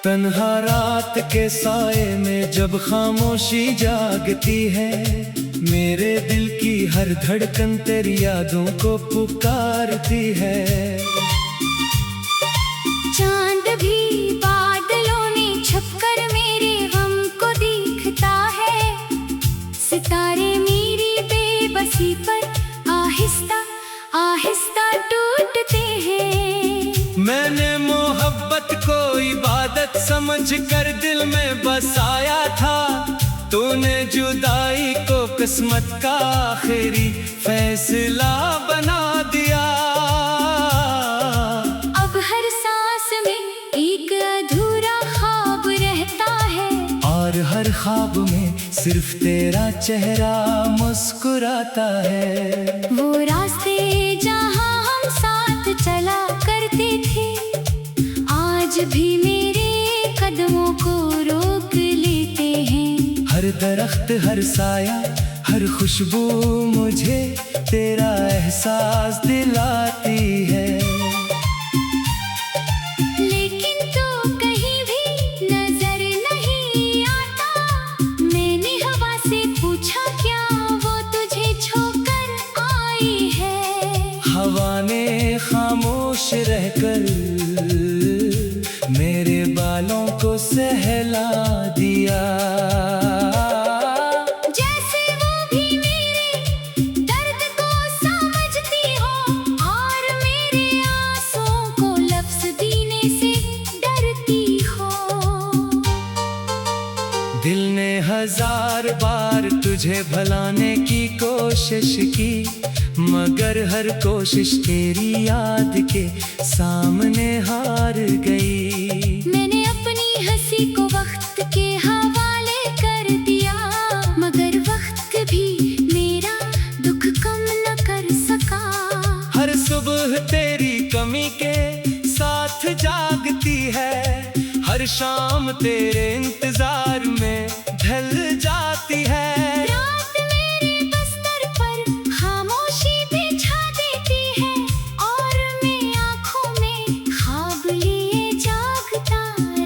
तन्हा रात के साए में जब खामोशी जागती है, मेरे दिल की हर धड़कन तेरी यादों को पुकारती है। चांद भी बादलों में छुपकर मेरे गम को देखता है, सितारे मेरी बेबसी पर आहिस्ता आहिस्ता टूटते हैं। मैंने मोहब्बत को इबादत समझ कर दिल में बसाया था, तूने जुदाई को किस्मत का आखिरी फैसला बना दिया। अब हर सांस में एक अधूरा ख्वाब रहता है, और हर ख्वाब में सिर्फ तेरा चेहरा मुस्कुराता है। वो रास्ते जहाँ हम साथ चला करते थे, आज भी मेरे कदमों को रोक लेते हैं। हर दरख्त, हर साया, हर खुशबू मुझे तेरा एहसास दिलाती है। लेकिन तो कहीं भी नजर नहीं आता, मैंने हवा से पूछा क्या वो तुझे छोकर आई है। हवा ने खामोश रहकर मेरे बालों को सहला दिया। जैसे वो भी मेरे दर्द को समझती हो, और मेरे आंसुओं को लफ्ज देने से डरती हो। दिल ने हजार बार तुझे भुलाने की कोशिश की, मगर हर कोशिश तेरी याद के सामने हार गई। मैंने अपनी हंसी को वक्त के हवाले कर दिया, मगर वक्त भी मेरा दुख कम न कर सका। हर सुबह तेरी कमी के साथ जागती है, हर शाम तेरे इंतजार में ढल जाती है। रात मेरे बस्तर पर खामोशी बिछा देती है, और मैं आँखों में ख्वाब लिए जागता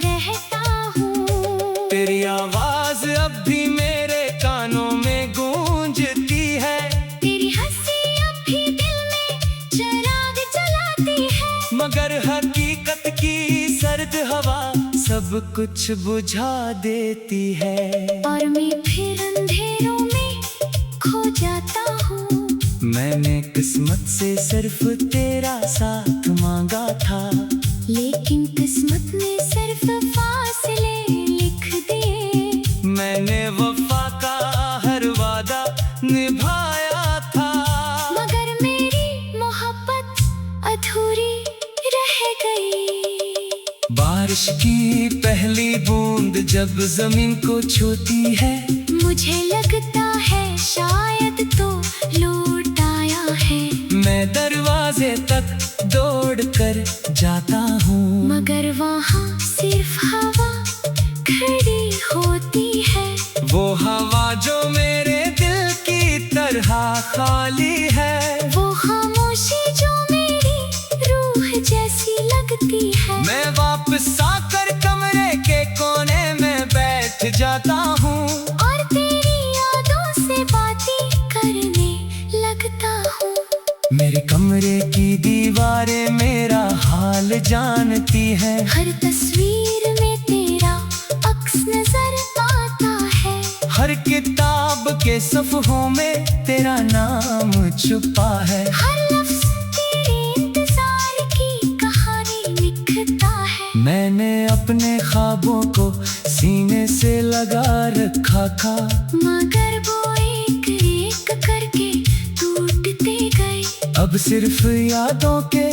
रहता हूँ। तेरी आवाज अब भी मेरे कानों में गूंजती है, तेरी हंसी अब भी दिल में चिराग जलाती है, मगर हकीकत की सर्द हवा सब कुछ बुझा देती है। और मैं फिर अंधेरों में खो जाता हूँ। मैंने किस्मत से सिर्फ तेरा साथ मांगा था, लेकिन किस्मत ने सिर्फ फासले लिख दिए। मैंने वफा का हर वादा निभाया था, मगर मेरी मोहब्बत अधूरी रह गई। बारिश की पहली बूंद जब जमीन को छूती है, मुझे लगता है शायद तो लौट आया है। मैं दरवाजे तक दौड़ कर जाता हूँ, मगर वहाँ सिर्फ हवा खड़ी होती है। वो हवा जो मेरे दिल की तरह खाली है। वो खामोशी जो मेरी रूह जैसी लगती है। मैं वापस आकर कमरे के कोने में बैठ जाता हूँ, और तेरी यादों से बातें करने लगता हूँ। मेरे कमरे की दीवारें मेरा हाल जानती है, हर तस्वीर में तेरा अक्स नजर आता है। हर किताब के सफ़हों में तेरा नाम छुपा है। हर लफ्ज़ तेरे इंतजार की कहानी लिखता है। मैंने अपने ख्वाबों को सीने से लगा रखा था, मगर वो एक एक करके टूटते गए। अब सिर्फ यादों के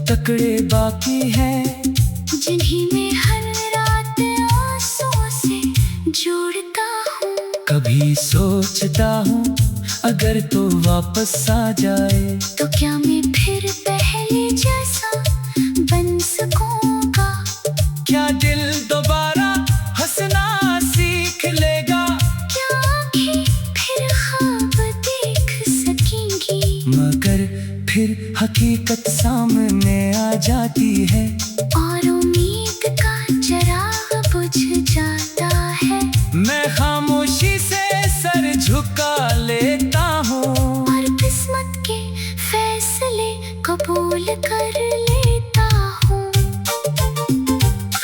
टुकड़े बाकी हैं, जिन्हीं में हर रात आंसुओं से जोड़ता हूँ। कभी सोचता हूँ अगर तो वापस आ जाए, तो क्या मैं फिर पहले जैसा बन सकूँगा? क्या दिल दोबारा हंसना सीख लेगा? क्या आँखें फिर ख्वाब देख सकेंगी? मगर फिर हकीकत सामने आ जाती है, और उम्मीद का चराग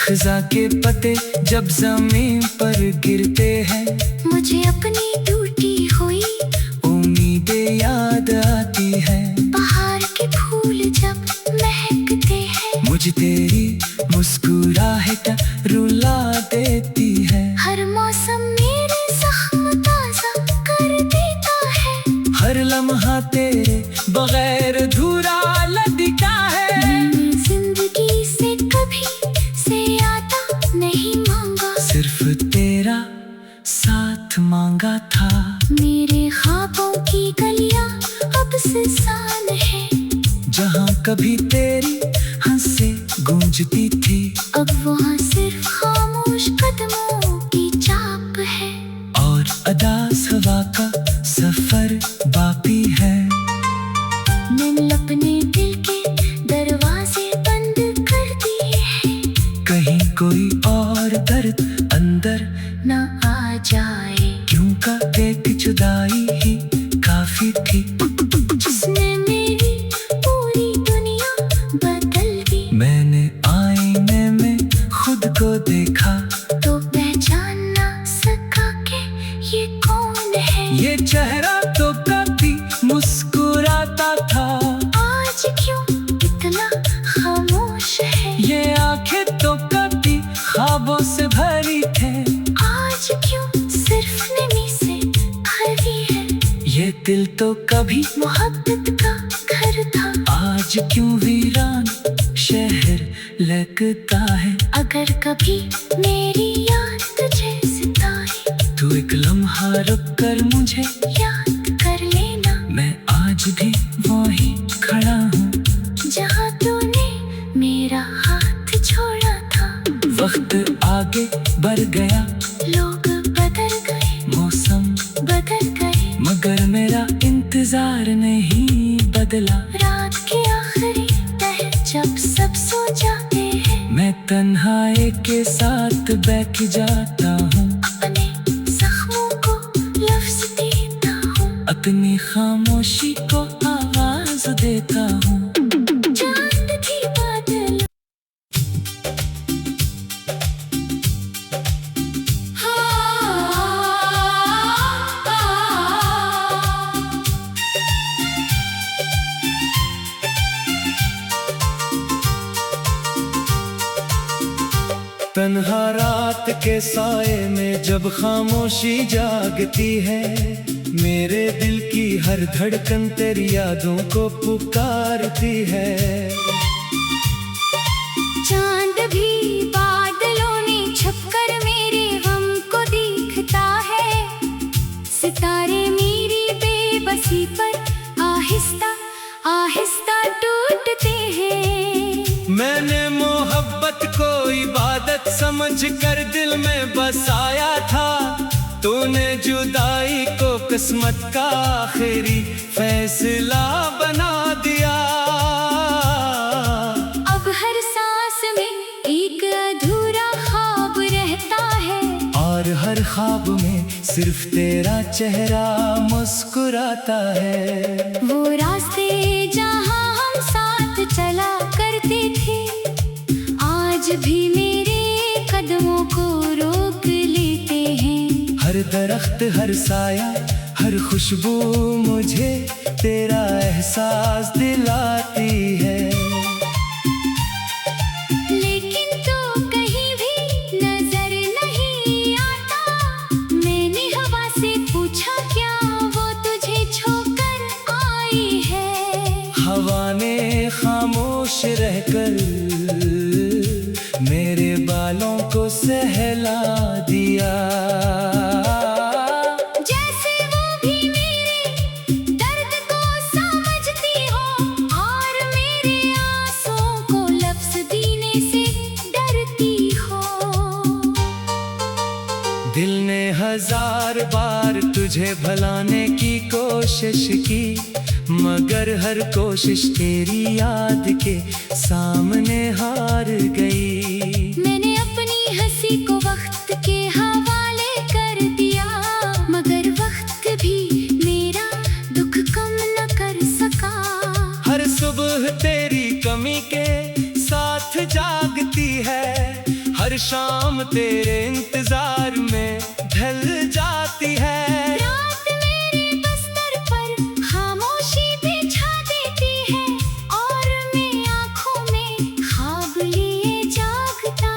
खजा के पत्ते जब जमीन पर गिरते हैं, मुझे अपनी टूटी हुई उम्मीदें याद आती है। बाहर के फूल जब महकते हैं, मुझे तेरी मुस्कुराहट रुला देती है। हर मौसम मेरे जख्म ताजा कर देता है। हर लम्हा तेरे बगैर अधूरा लगता है। मैंने जिंदगी से कभी ज़्यादा नहीं मांगा, सिर्फ तेरा साथ मांगा था। मेरे ख्वाबों की गलियां अब सुनसान है। जहाँ कभी तेरी हंसे गूंजती थी, अब वहाँ सिर्फ खामोश कदमों की चाप है। और अदास हवा का सफर बाकी है। मैंने अपने दिल के दरवाजे बंद कर दिए हैं, कहीं कोई और दर्द अंदर न आ जाए। क्यों का एक जुदाई ही काफी थी, जिसने मेरी पूरी दुनिया बदल दी। मैंने आईने में खुद को देखा, तो पहचान ना सका कि ये कौन है। ये चेहरा तो कभी मुस्कुराता था, आज क्यों इतना खामोश है। ये आंखें तो कभी ख्वाबों से भरी थे, आज क्यों सिर्फ नमी से भरी है। ये दिल तो कभी मोहब्बत का घर था, आज क्यों वीरान शहर लगता है। अगर कभी मेरी याद तुझे सताए, तू एक लम्हा रुक कर मुझे याद कर लेना। मैं आज भी वही खड़ा हूँ, जहाँ तूने मेरा हाथ छोड़ा था। वक्त आगे बढ़ गया, लोग बदल गए, मौसम बदल गए, मगर मेरा इंतजार नहीं बदला। रात के आखिरी पहर जब सब सो जाते हैं, मैं तन्हाई के साथ बैठ जाता हूँ, अपने जख्मों को लफ्ज देता हूँ, अपनी खामोशी को आवाज देता हूँ। चांद भी बादल। तन्हा रात के साए में जब खामोशी जागती है, मेरे दिल की हर धड़कन तेरी यादों को पुकारती है। चांद भी बादलों में छुपकर मेरे गम को देखता है। सितारे मेरी बेबसी पर आहिस्ता आहिस्ता टूटते हैं। मैंने मोहब्बत को इबादत समझ कर दिल में बसाया था, तूने जुदाई को किस्मत का आखिरी फैसला बना दिया। अब हर सांस में एक अधूरा ख्वाब रहता है, और हर ख्वाब में सिर्फ तेरा चेहरा मुस्कुराता है। वो रास्ते जहाँ हम साथ चला करते थे, आज भी मेरे कदमों को रोक लेते हैं। हर दरख्त हर साया हर खुशबू मुझे तेरा एहसास दिलाती है। लेकिन तो कहीं भी नजर नहीं आता। मैंने हवा से पूछा क्या वो तुझे छोकर आई है। हवा ने खामोश रहकर मेरे बालों को सहला दिया। जैसे वो भी मेरे दर्द को समझती हो, और मेरे आंसुओं को लफ्ज देने से डरती हो। दिल ने हजार बार तुझे भुलाने की कोशिश की, मगर हर कोशिश तेरी याद के सामने हार गई। मैंने अपनी हंसी को वक्त के हवाले कर दिया, मगर वक्त भी मेरा दुख कम न कर सका। हर सुबह तेरी कमी के साथ जागती है, हर शाम तेरे इंतजार में ढल जाती है। रात मेरे बस्तर पर खामोशी बिछा देती है और मैं आँखों में ख्वाब लिए जागता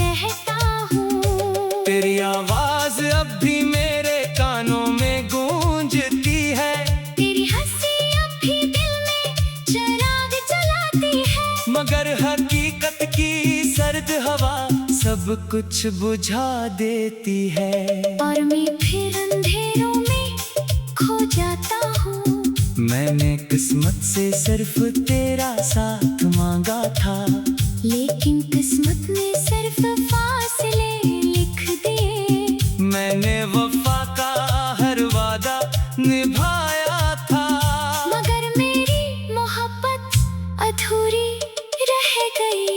रहता हूँ। तेरी आवाज अब भी मेरे कानों में गूंजती है। तेरी हंसी अब भी दिल में चिराग जलाती है। मगर हकीकत की सर्द हवा सब कुछ बुझा देती है। और मैं फिर अंधेरों में खो जाता हूँ। मैंने किस्मत से सिर्फ तेरा साथ मांगा था, लेकिन किस्मत ने सिर्फ फासले लिख दिए। मैंने वफा का हर वादा निभाया था। मगर मेरी मोहब्बत अधूरी रह गई।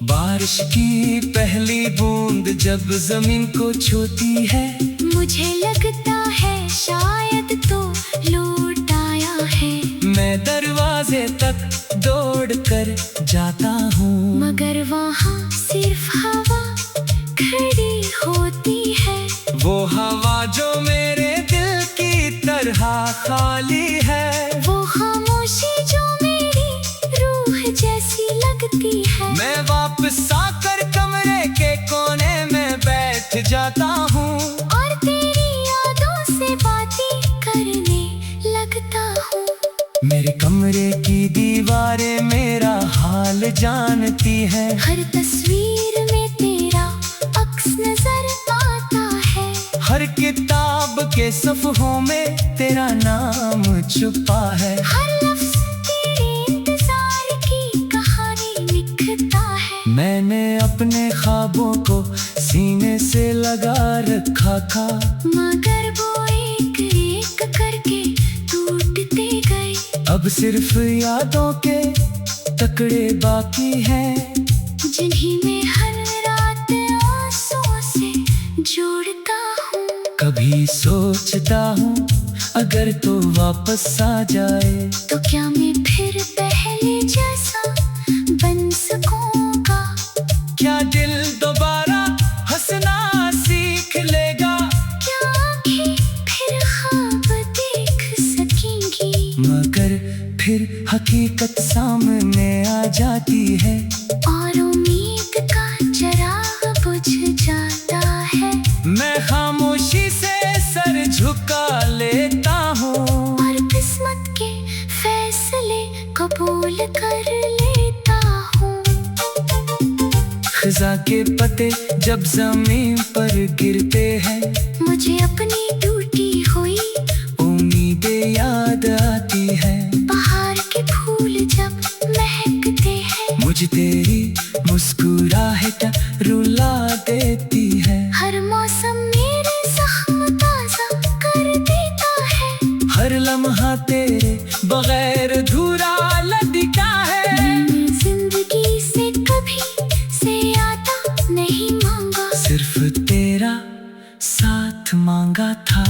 बारिश की पहली बूंद जब जमीन को छूती है, मुझे लगता है शायद तो लौट आया है। मैं दरवाजे तक दौड़ कर जाता हूँ, मगर वहाँ सिर्फ हवा खड़ी होती है। वो हवा जो मेरे दिल की तरह खाली है। वो खामोशी जो मेरी रूह जैसी लगती है। मैं वापस आकर कमरे के कोने में बैठ जाता हूँ और तेरी यादों से बातें करने लगता हूँ। मेरे कमरे की दीवारें मेरा हाल जानती है। हर तस्वीर में तेरा अक्स नजर आता है। हर किताब के सफ़हों में तेरा नाम छुपा है। हर लफ्ज तेरे इंतजार की कहानी लिखता है। मैंने अपने ख्वाबों को सीने से लगा रखा था, मगर वो एक एक करके टूटते गए। अब सिर्फ यादों के टुकड़े बाकी हैं, जिन्हीं में हर रात आंसुओं से जोड़ता हूँ। कभी सोचता हूँ अगर तो वापस आ जाए, तो क्या मैं फिर पहले जैसा बन सकूंगा? क्या दिल दोबारा हंसना सीख लेगा? क्या आँखें फिर ख्वाब देख सकेंगी? मगर फिर हकीकत सामने आ जाती है। और उम्मीद का चिराग बुझ जाता है। मैं खामोशी से सर झुका लेता हूँ और किस्मत के फैसले कबूल कर लेता हूँ। खिजा के पत्ते जब जमीन पर गिरते हैं, मुझे अपनी टूटी हुई उम्मीदें याद आती है। बाहर के फूल जब महकते हैं, मुझे तेरी मुस्कुराहट रुला देती है। हर मौसम मेरे जख्म ताजा कर देता है। हर लम्हा तेरे बगैर अधूरा लगता है। मैंने जिंदगी से कभी ज़्यादा नहीं मांगा। सिर्फ तेरा साथ मांगा था।